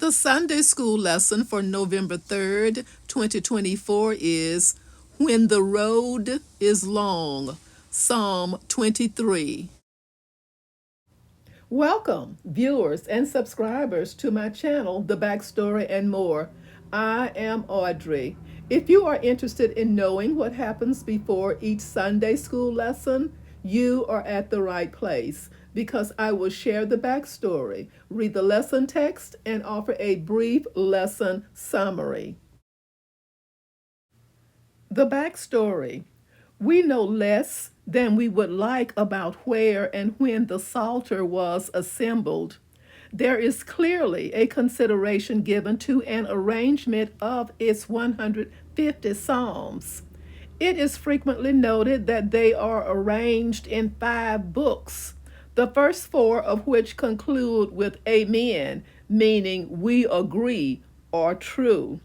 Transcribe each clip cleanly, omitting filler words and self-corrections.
The Sunday school lesson for November 3rd, 2024 is When the Road is Long, Psalm 23. Welcome, viewers and subscribers, to my channel, The Backstory and More. I am Audrey. If you are interested in knowing what happens before each Sunday school lesson, you are at the right place because I will share the backstory, read the lesson text, and offer a brief lesson summary. The backstory. We know less than we would like about where and when the Psalter was assembled. There is clearly a consideration given to an arrangement of its 150 psalms. It is frequently noted that they are arranged in 5 books, the first 4 of which conclude with Amen, meaning we agree or true.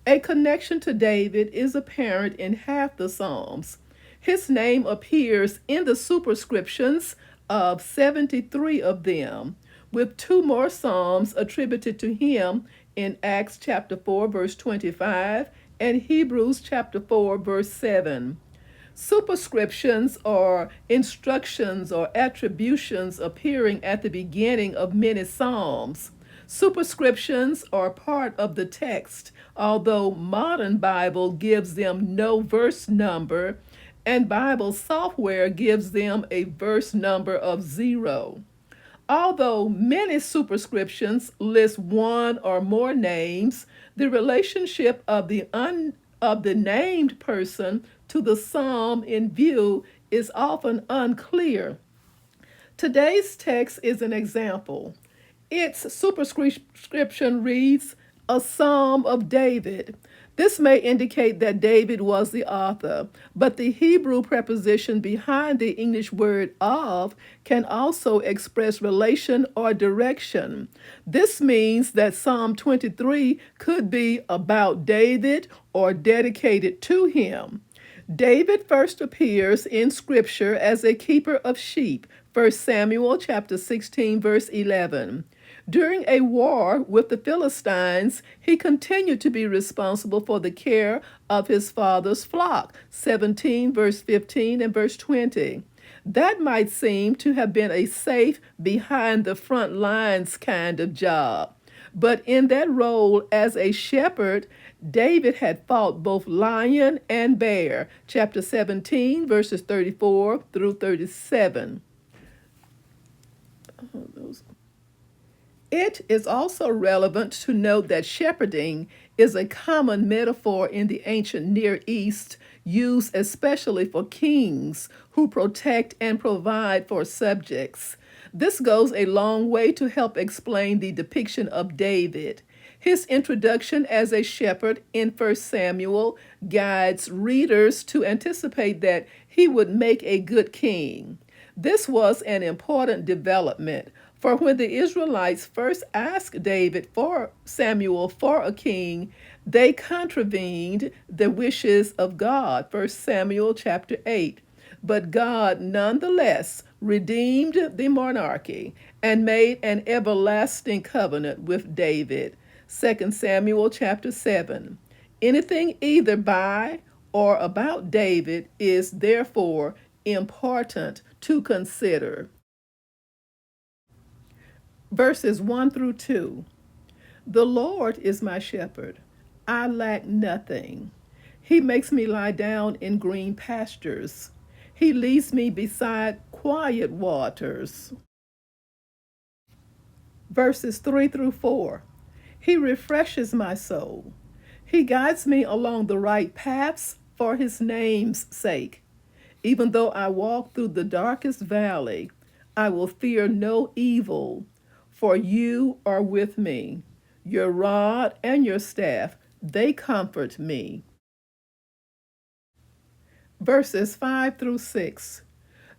A connection to David is apparent in half the Psalms. His name appears in the superscriptions of 73 of them, with 2 more Psalms attributed to him in Acts chapter 4, verse 25, and Hebrews chapter 4, verse 7. Superscriptions are instructions or attributions appearing at the beginning of many Psalms. Superscriptions are part of the text, although modern Bible gives them no verse number, and Bible software gives them a verse number of 0. Although many superscriptions list one or more names, the relationship of the named person to the psalm in view is often unclear. Today's text is an example. Its superscription reads, "A Psalm of David." This may indicate that David was the author, but the Hebrew preposition behind the English word of can also express relation or direction. This means that Psalm 23 could be about David or dedicated to him. David first appears in Scripture as a keeper of sheep, 1 Samuel chapter 16, verse 11. During a war with the Philistines, he continued to be responsible for the care of his father's flock, 17, verse 15, and verse 20. That might seem to have been a safe, behind the front lines kind of job. But in that role as a shepherd, David had fought both lion and bear, chapter 17, verses 34 through 37. It is also relevant to note that shepherding is a common metaphor in the ancient Near East, used especially for kings who protect and provide for subjects. This goes a long way to help explain the depiction of David. His introduction as a shepherd in 1 Samuel guides readers to anticipate that he would make a good king. This was an important development, for when the Israelites first asked Samuel for a king, they contravened the wishes of God, 1 Samuel chapter 8. But God nonetheless redeemed the monarchy and made an everlasting covenant with David, 2 Samuel chapter 7. Anything either by or about David is therefore important to consider. Verses 1 through 2. The Lord is my shepherd. I lack nothing. He makes me lie down in green pastures. He leads me beside quiet waters. Verses 3 through 4. He refreshes my soul. He guides me along the right paths for his name's sake. Even though I walk through the darkest valley, I will fear no evil, for you are with me. Your rod and your staff, they comfort me. Verses 5 through 6.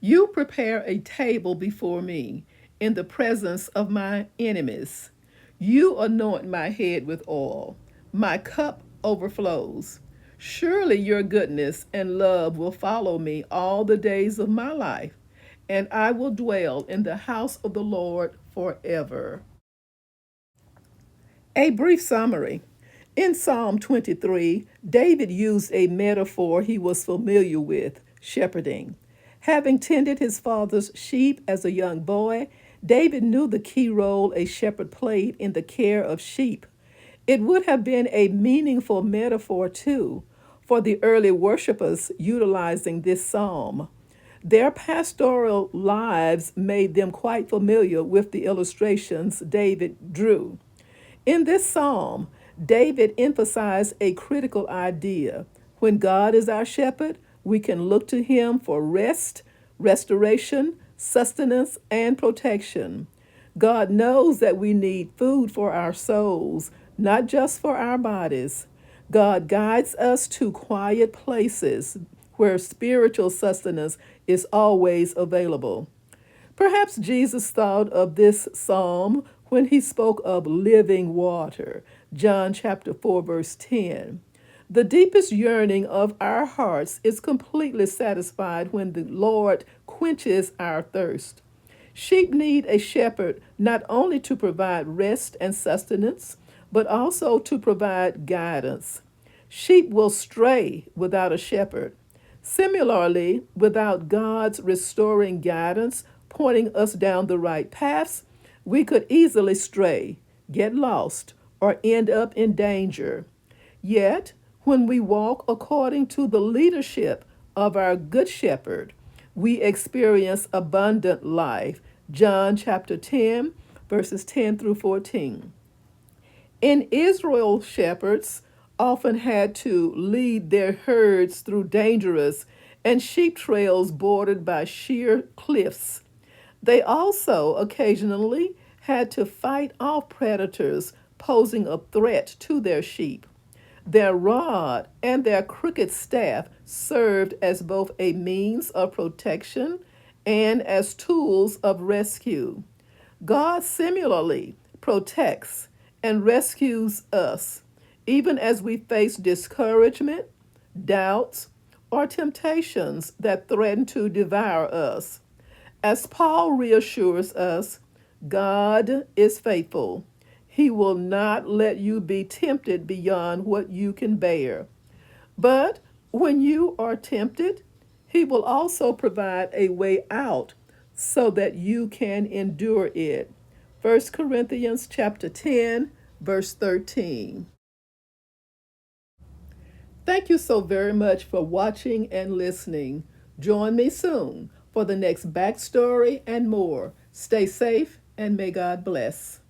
You prepare a table before me in the presence of my enemies. You anoint my head with oil. My cup overflows. Surely your goodness and love will follow me all the days of my life, and I will dwell in the house of the Lord forever. A brief summary. In Psalm 23, David used a metaphor he was familiar with, shepherding. Having tended his father's sheep as a young boy, David knew the key role a shepherd played in the care of sheep. It would have been a meaningful metaphor, too, for the early worshippers utilizing this psalm. Their pastoral lives made them quite familiar with the illustrations David drew. In this psalm, David emphasized a critical idea. When God is our shepherd, we can look to him for rest, restoration, sustenance, and protection. God knows that we need food for our souls, not just for our bodies. God guides us to quiet places where spiritual sustenance is always available. Perhaps Jesus thought of this psalm when he spoke of living water, John chapter 4 verse 10. The deepest yearning of our hearts is completely satisfied when the Lord quenches our thirst. Sheep need a shepherd not only to provide rest and sustenance, but also to provide guidance. Sheep will stray without a shepherd. Similarly, without God's restoring guidance, pointing us down the right paths, we could easily stray, get lost, or end up in danger. Yet, when we walk according to the leadership of our Good Shepherd, we experience abundant life. John chapter 10, verses 10 through 14. In Israel, shepherds often had to lead their herds through dangerous and sheep trails bordered by sheer cliffs. They also occasionally had to fight off predators posing a threat to their sheep. Their rod and their crooked staff served as both a means of protection and as tools of rescue. God similarly protects and rescues us, even as we face discouragement, doubts, or temptations that threaten to devour us. As Paul reassures us, God is faithful. He will not let you be tempted beyond what you can bear. But when you are tempted, he will also provide a way out so that you can endure it. 1 Corinthians chapter 10, verse 13. Thank you so very much for watching and listening. Join me soon for the next backstory and more. Stay safe and may God bless.